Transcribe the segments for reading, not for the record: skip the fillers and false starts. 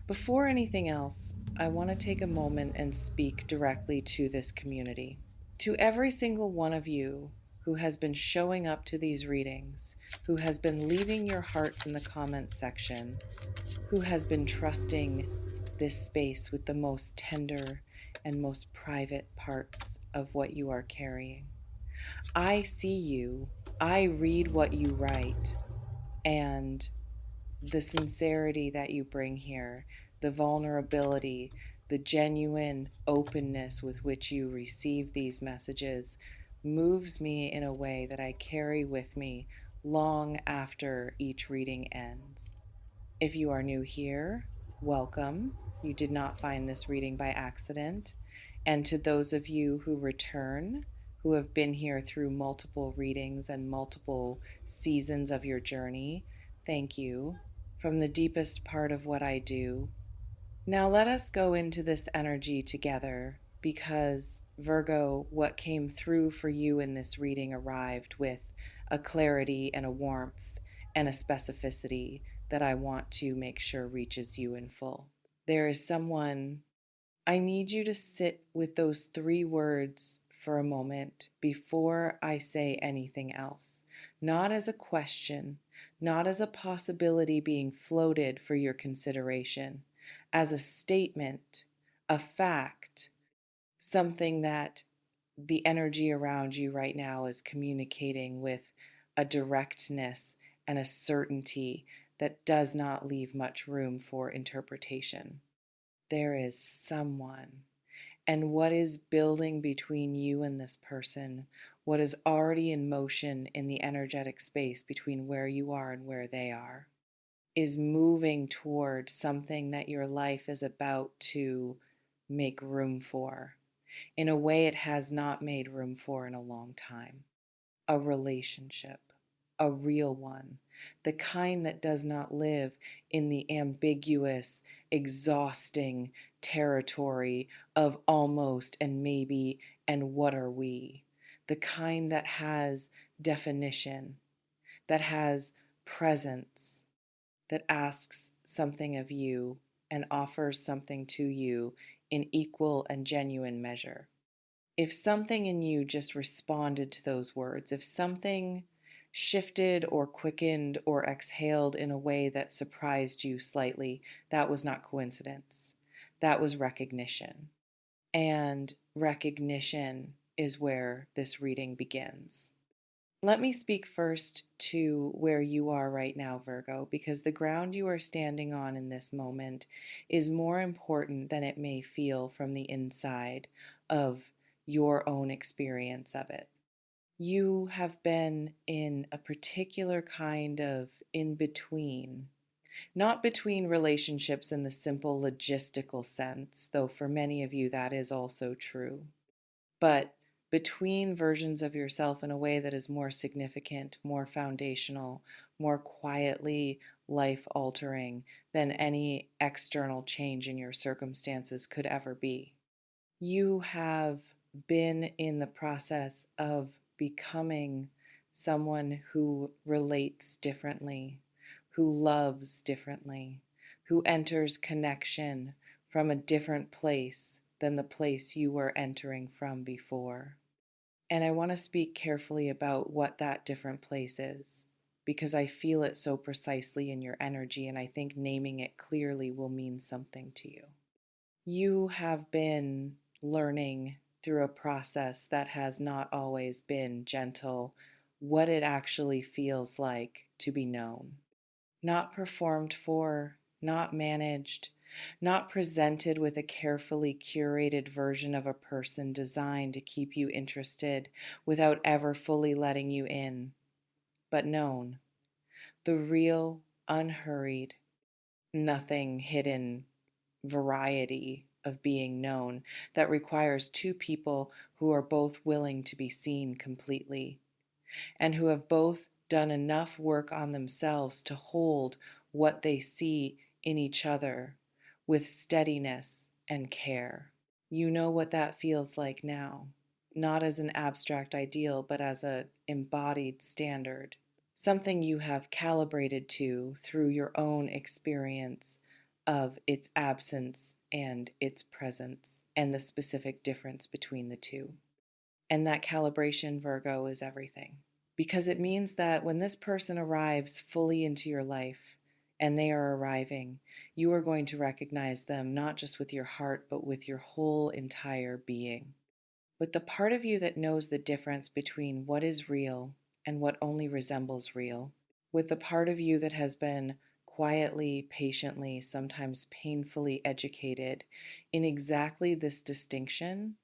Before anything else, I want to take a moment and speak directly to this community. To every single one of you who has been showing up to these readings, who has been leaving your hearts in the comments section, who has been trusting this space with the most tender and most private parts of what you are carrying. I see you, I read what you write, and the sincerity that you bring here, the vulnerability, the genuine openness with which you receive these messages moves me in a way that I carry with me long after each reading ends. If you are new here, welcome. You did not find this reading by accident. And to those of you who return, who have been here through multiple readings and multiple seasons of your journey, thank you from the deepest part of what I do. Now let us go into this energy together because, Virgo, what came through for you in this reading arrived with a clarity and a warmth and a specificity that I want to make sure reaches you in full. There is someone, I need you to sit with those three words for a moment before I say anything else. Not as a question, not as a possibility being floated for your consideration, as a statement, a fact, something that the energy around you right now is communicating with a directness and a certainty that does not leave much room for interpretation. There is someone, and what is building between you and this person, what is already in motion in the energetic space between where you are and where they are, is moving toward something that your life is about to make room for in a way it has not made room for in a long time. A relationship, a real one, the kind that does not live in the ambiguous, exhausting territory of almost and maybe and what are we, the kind that has definition, that has presence, that asks something of you and offers something to you in equal and genuine measure. If something in you just responded to those words, if something shifted or quickened or exhaled in a way that surprised you slightly, that was not coincidence. That was recognition. And recognition is where this reading begins. Let me speak first to where you are right now, Virgo, because the ground you are standing on in this moment is more important than it may feel from the inside of your own experience of it. You have been in a particular kind of in between, not between relationships in the simple logistical sense, though for many of you that is also true, but between versions of yourself in a way that is more significant, more foundational, more quietly life altering than any external change in your circumstances could ever be. You have been in the process of becoming someone who relates differently, who loves differently, who enters connection from a different place than the place you were entering from before. And I want to speak carefully about what that different place is because I feel it so precisely in your energy, and I think naming it clearly will mean something to you. You have been learning through a process that has not always been gentle what it actually feels like to be known. Not performed for, not managed, not presented with a carefully curated version of a person designed to keep you interested without ever fully letting you in, but known. The real, unhurried, nothing hidden variety of being known that requires two people who are both willing to be seen completely and who have both done enough work on themselves to hold what they see in each other with steadiness and care. You know what that feels like now, not as an abstract ideal, but as an embodied standard, something you have calibrated to through your own experience of its absence and its presence and the specific difference between the two. And that calibration, Virgo, is everything. Because it means that when this person arrives fully into your life, and they are arriving, you are going to recognize them not just with your heart, but with your whole entire being. With the part of you that knows the difference between what is real and what only resembles real, with the part of you that has been quietly, patiently, sometimes painfully educated in exactly this distinction,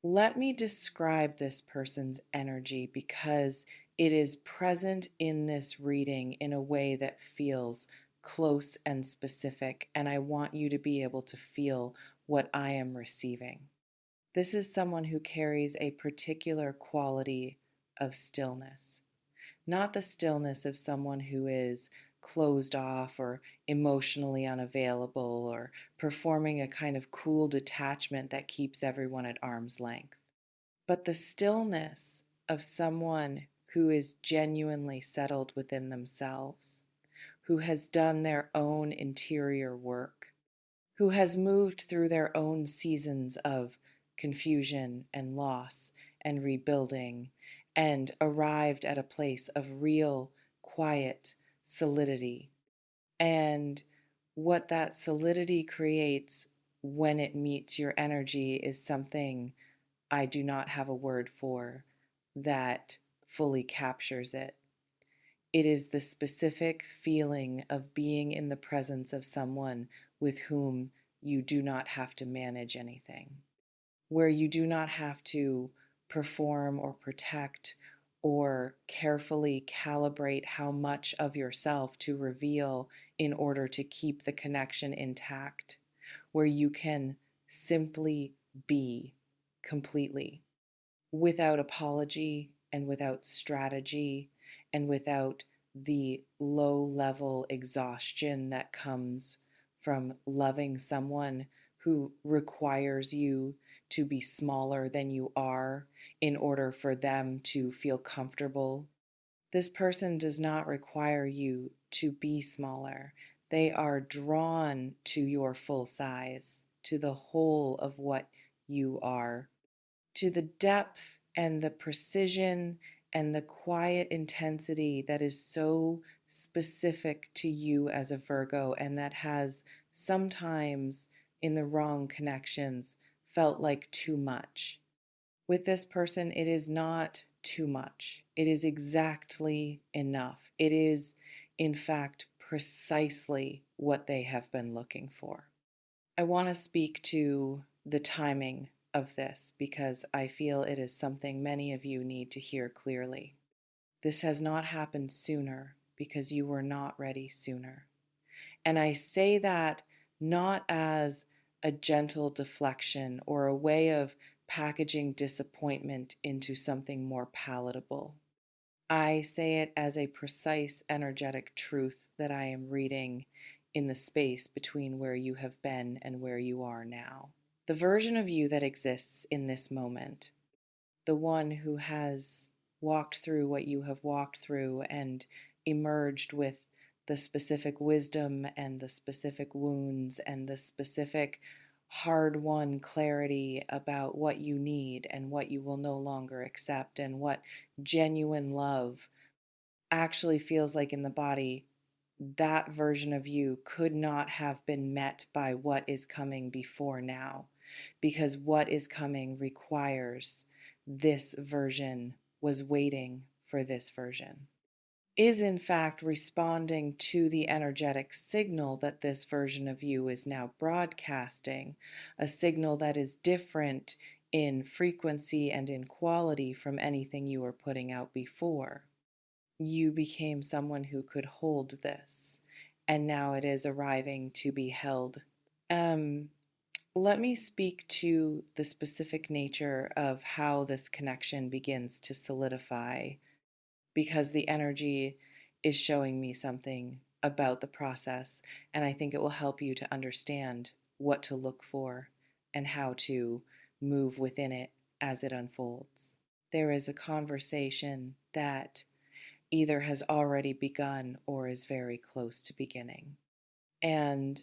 let me describe this person's energy because it is present in this reading in a way that feels close and specific, and I want you to be able to feel what I am receiving. This is someone who carries a particular quality of stillness, not the stillness of someone who is closed off or emotionally unavailable or performing a kind of cool detachment that keeps everyone at arm's length, but the stillness of someone who is genuinely settled within themselves, who has done their own interior work, who has moved through their own seasons of confusion and loss and rebuilding and arrived at a place of real, quiet solidity. And what that solidity creates when it meets your energy is something I do not have a word for that fully captures it. It is the specific feeling of being in the presence of someone with whom you do not have to manage anything, where you do not have to perform or protect or carefully calibrate how much of yourself to reveal in order to keep the connection intact, where you can simply be completely without apology and without strategy and without the low level exhaustion that comes from loving someone who requires you to be smaller than you are in order for them to feel comfortable. This person does not require you to be smaller. They are drawn to your full size, to the whole of what you are, to the depth and the precision and the quiet intensity that is so specific to you as a Virgo and that has sometimes, in the wrong connections, felt like too much. With this person, it is not too much. It is exactly enough. It is, in fact, precisely what they have been looking for. I want to speak to the timing of this because I feel it is something many of you need to hear clearly. This has not happened sooner because you were not ready sooner. And I say that not as a gentle deflection or a way of packaging disappointment into something more palatable. I say it as a precise energetic truth that I am reading in the space between where you have been and where you are now. The version of you that exists in this moment, the one who has walked through what you have walked through and emerged with the specific wisdom and the specific wounds and the specific hard won clarity about what you need and what you will no longer accept and what genuine love actually feels like in the body, that version of you could not have been met by what is coming before now, because what is coming requires this version, was waiting for this version, is in fact responding to the energetic signal that this version of you is now broadcasting, a signal that is different in frequency and in quality from anything you were putting out before. You became someone who could hold this, and now it is arriving to be held. Um, Let me speak to the specific nature of how this connection begins to solidify, because the energy is showing me something about the process, and I think it will help you to understand what to look for and how to move within it as it unfolds. There is a conversation that either has already begun or is very close to beginning. And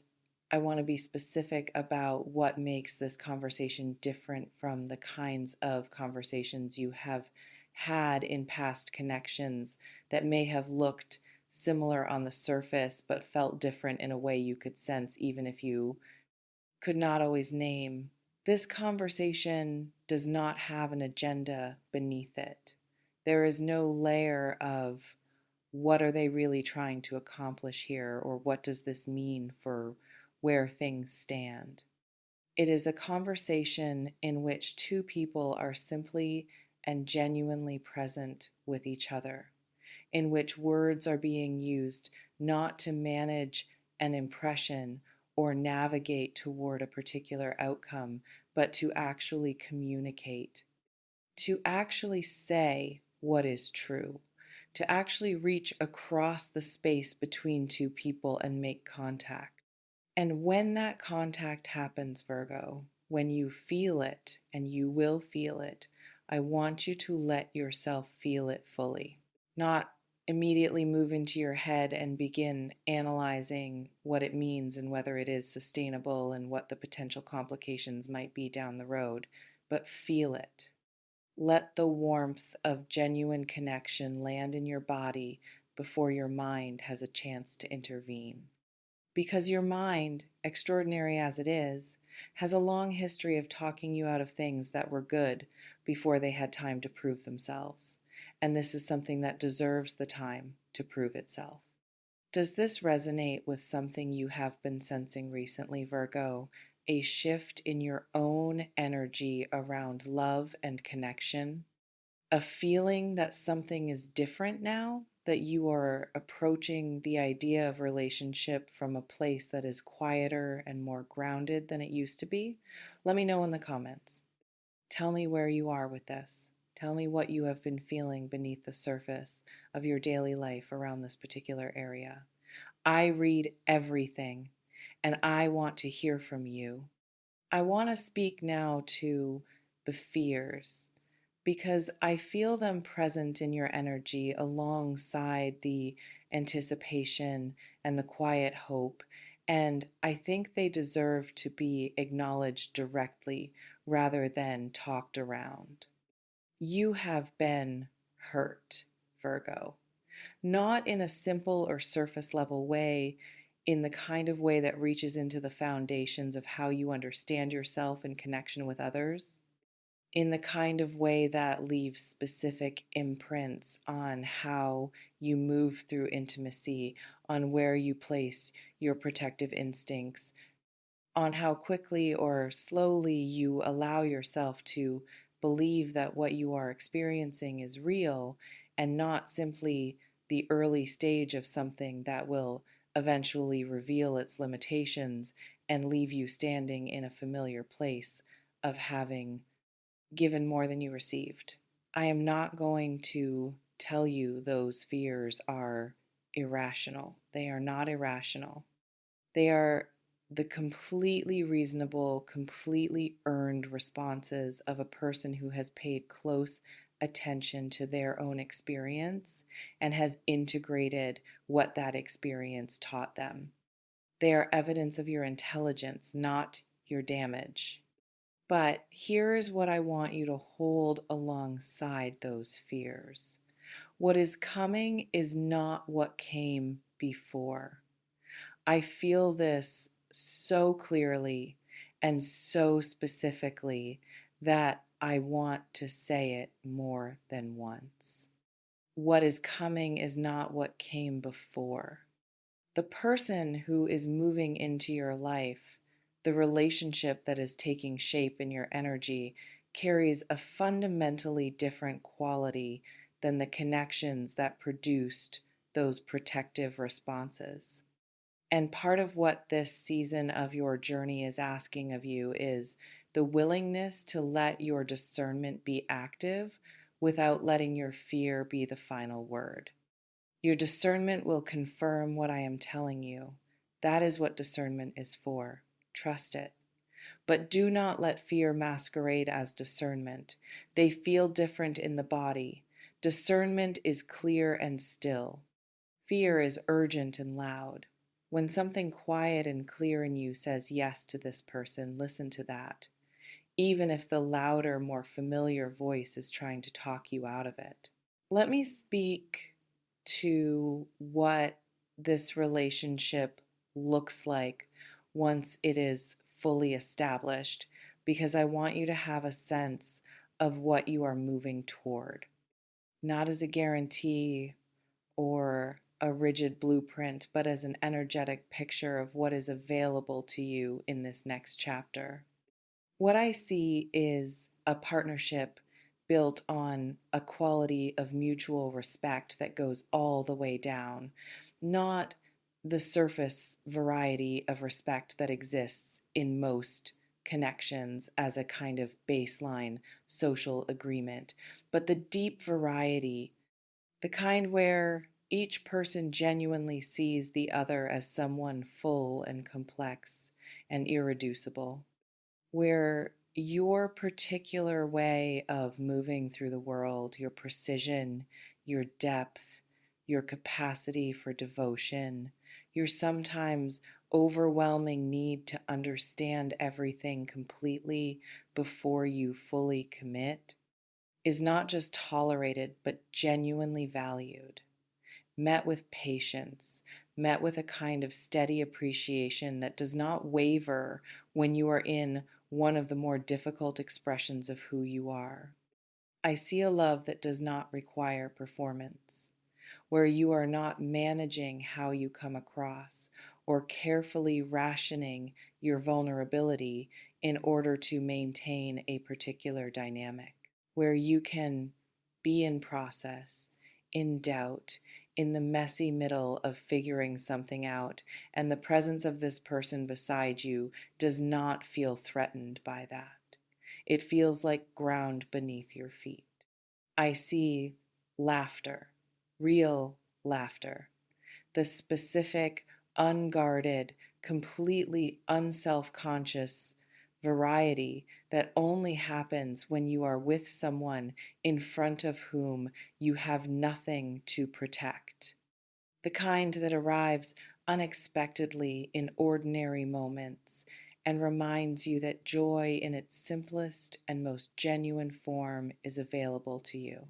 I want to be specific about what makes this conversation different from the kinds of conversations you have had in past connections that may have looked similar on the surface but felt different in a way you could sense, even if you could not always name. This conversation does not have an agenda beneath it. There is no layer of what are they really trying to accomplish here, or what does this mean for where things stand. It is a conversation in which two people are simply and genuinely present with each other, in which words are being used not to manage an impression or navigate toward a particular outcome, but to actually communicate, to actually say what is true, to actually reach across the space between two people and make contact. And when that contact happens, Virgo, when you feel it, and you will feel it, I want you to let yourself feel it fully. Not immediately move into your head and begin analyzing what it means and whether it is sustainable and what the potential complications might be down the road, but feel it. Let the warmth of genuine connection land in your body before your mind has a chance to intervene. Because your mind, extraordinary as it is, has a long history of talking you out of things that were good before they had time to prove themselves. And this is something that deserves the time to prove itself. Does this resonate with something you have been sensing recently, Virgo? A shift in your own energy around love and connection? A feeling that something is different now, that you are approaching the idea of relationship from a place that is quieter and more grounded than it used to be? Let me know in the comments. Tell me where you are with this. Tell me what you have been feeling beneath the surface of your daily life around this particular area. I read everything, and I want to hear from you. I want to speak now to the fears, because I feel them present in your energy alongside the anticipation and the quiet hope. And I think they deserve to be acknowledged directly rather than talked around. You have been hurt, Virgo, not in a simple or surface level way, in the kind of way that reaches into the foundations of how you understand yourself in connection with others, in the kind of way that leaves specific imprints on how you move through intimacy, on where you place your protective instincts, on how quickly or slowly you allow yourself to believe that what you are experiencing is real and not simply the early stage of something that will eventually reveal its limitations and leave you standing in a familiar place of having given more than you received. I am not going to tell you those fears are irrational. They are not irrational. They are the completely reasonable, completely earned responses of a person who has paid close attention to their own experience and has integrated what that experience taught them. They are evidence of your intelligence, not your damage. But here is what I want you to hold alongside those fears. What is coming is not what came before. I feel this so clearly and so specifically that I want to say it more than once. What is coming is not what came before. The person who is moving into your life, the relationship that is taking shape in your energy, carries a fundamentally different quality than the connections that produced those protective responses. And part of what this season of your journey is asking of you is the willingness to let your discernment be active without letting your fear be the final word. Your discernment will confirm what I am telling you. That is what discernment is for. Trust it. But do not let fear masquerade as discernment. They feel different in the body. Discernment is clear and still. Fear is urgent and loud. When something quiet and clear in you says yes to this person, listen to that, even if the louder, more familiar voice is trying to talk you out of it. Let me speak to what this relationship looks like once it is fully established, because I want you to have a sense of what you are moving toward, not as a guarantee or a rigid blueprint, but as an energetic picture of what is available to you in this next chapter. What I see is a partnership built on a quality of mutual respect that goes all the way down, not the surface variety of respect that exists in most connections as a kind of baseline social agreement, but the deep variety, the kind where each person genuinely sees the other as someone full and complex and irreducible, where your particular way of moving through the world, your precision, your depth, your capacity for devotion, your sometimes overwhelming need to understand everything completely before you fully commit, is not just tolerated but genuinely valued, met with patience, met with a kind of steady appreciation that does not waver when you are in one of the more difficult expressions of who you are. I see a love that does not require performance, where you are not managing how you come across or carefully rationing your vulnerability in order to maintain a particular dynamic, where you can be in process, in doubt, in the messy middle of figuring something out, and the presence of this person beside you does not feel threatened by that. It feels like ground beneath your feet. I see laughter, real laughter, the specific, unguarded, completely unself conscious variety that only happens when you are with someone in front of whom you have nothing to protect. The kind that arrives unexpectedly in ordinary moments and reminds you that joy in its simplest and most genuine form is available to you,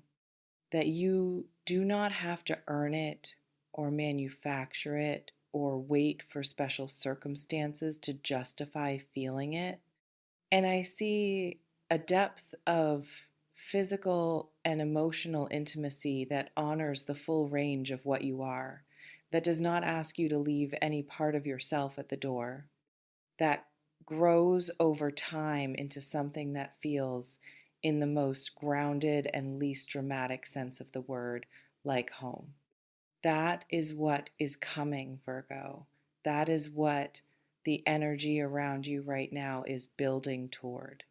that you do not have to earn it or manufacture it or wait for special circumstances to justify feeling it. And I see a depth of physical and emotional intimacy that honors the full range of what you are, that does not ask you to leave any part of yourself at the door, that grows over time into something that feels, in the most grounded and least dramatic sense of the word, like home. That is what is coming, Virgo. That is what the energy around you right now is building toward.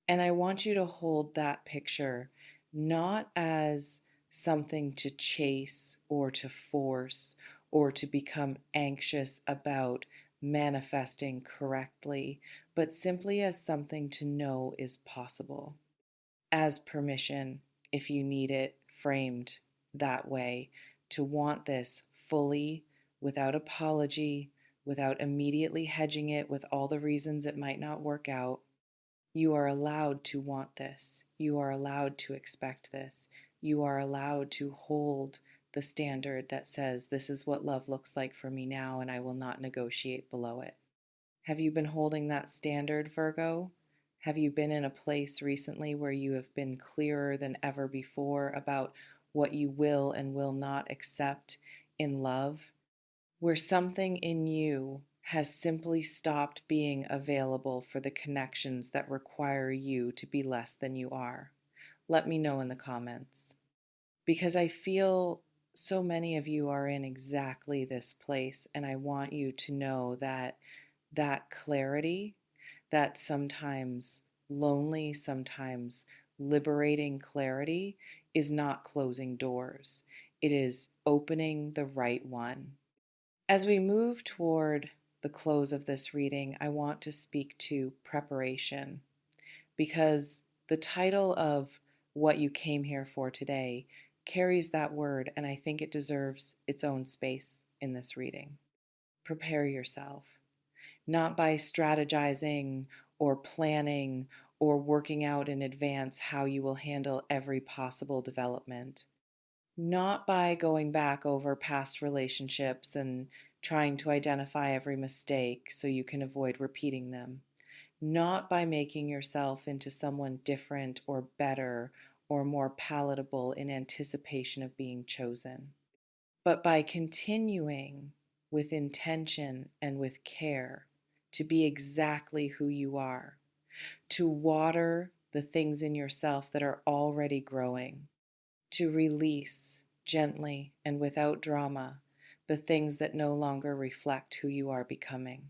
And I want you to hold that picture not as something to chase or to force or to become anxious about manifesting correctly, but simply as something to know is possible, as permission, if you need it framed that way, to want this fully, without apology, without immediately hedging it with all the reasons it might not work out. You are allowed to want this. You are allowed to expect this. You are allowed to hold the standard that says, this is what love looks like for me now, and I will not negotiate below it. Have you been holding that standard, Virgo? Have you been in a place recently where you have been clearer than ever before about what you will and will not accept in love? Where something in you has simply stopped being available for the connections that require you to be less than you are? Let me know in the comments, because I feel so many of you are in exactly this place, and I want you to know that that clarity, that sometimes lonely, sometimes liberating clarity, is not closing doors. It is opening the right one. As we move toward the close of this reading, I want to speak to preparation, because the title of what you came here for today carries that word, and I think it deserves its own space in this reading. Prepare yourself, not by strategizing or planning or working out in advance how you will handle every possible development, not by going back over past relationships and trying to identify every mistake so you can avoid repeating them, not by making yourself into someone different or better or more palatable in anticipation of being chosen, but by continuing with intention and with care to be exactly who you are, to water the things in yourself that are already growing, to release gently and without drama the things that no longer reflect who you are becoming,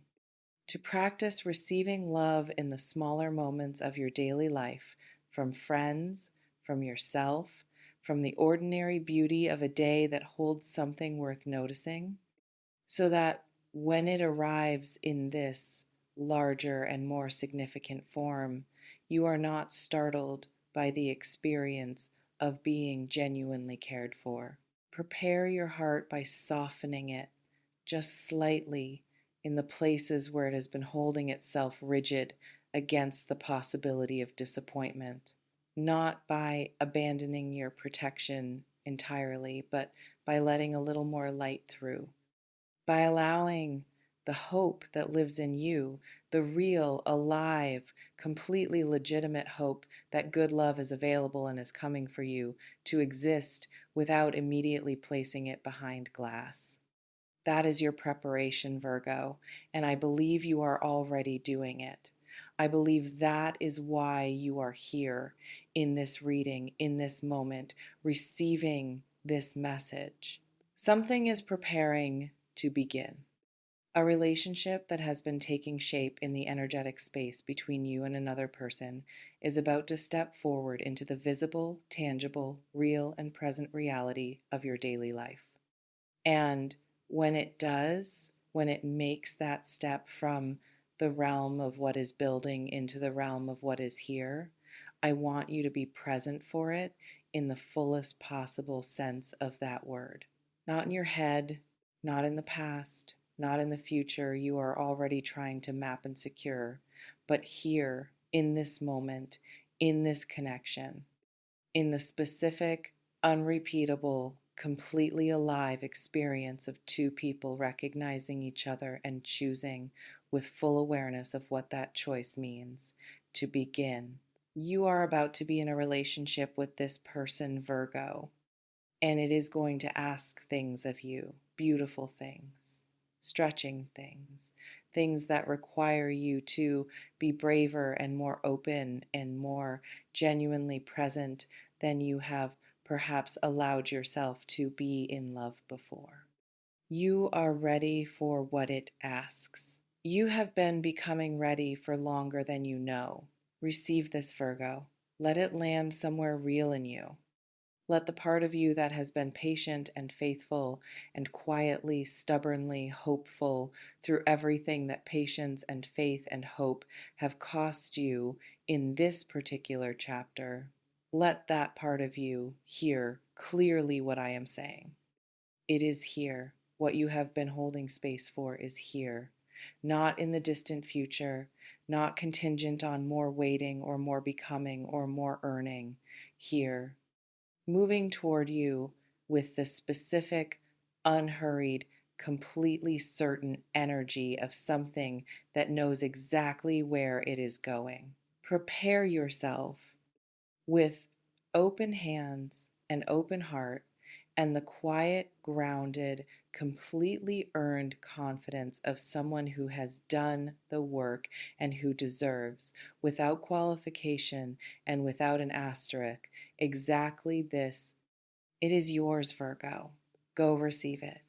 to practice receiving love in the smaller moments of your daily life from friends, from yourself, from the ordinary beauty of a day that holds something worth noticing, so that when it arrives in this larger and more significant form, you are not startled by the experience of being genuinely cared for. Prepare your heart by softening it just slightly in the places where it has been holding itself rigid against the possibility of disappointment, not by abandoning your protection entirely, but by letting a little more light through, by allowing the hope that lives in you, the real, alive, completely legitimate hope that good love is available and is coming for you, to exist without immediately placing it behind glass. That is your preparation, Virgo, and I believe you are already doing it. I believe that is why you are here in this reading, in this moment, receiving this message. Something is preparing to begin. A relationship that has been taking shape in the energetic space between you and another person is about to step forward into the visible, tangible, real, and present reality of your daily life. And when it does, when it makes that step from the realm of what is building into the realm of what is here, I want you to be present for it in the fullest possible sense of that word. Not in your head, not in the past, not in the future you are already trying to map and secure, but here, in this moment, in this connection, in the specific, unrepeatable, completely alive experience of two people recognizing each other and choosing with full awareness of what that choice means to begin. You are about to be in a relationship with this person, Virgo, and it is going to ask things of you, beautiful things, stretching things, things that require you to be braver and more open and more genuinely present than you have perhaps allowed yourself to be in love before. You are ready for what it asks. You have been becoming ready for longer than you know. Receive this, Virgo. Let it land somewhere real in you. Let the part of you that has been patient and faithful and quietly, stubbornly hopeful through everything that patience and faith and hope have cost you in this particular chapter, let that part of you hear clearly what I am saying. It is here. What you have been holding space for is here. Not in the distant future, not contingent on more waiting or more becoming or more earning. Here, moving toward you with the specific, unhurried, completely certain energy of something that knows exactly where it is going. Prepare yourself with open hands and open heart and the quiet, grounded, completely earned confidence of someone who has done the work and who deserves, without qualification and without an asterisk, exactly this. It is yours, Virgo. Go receive it.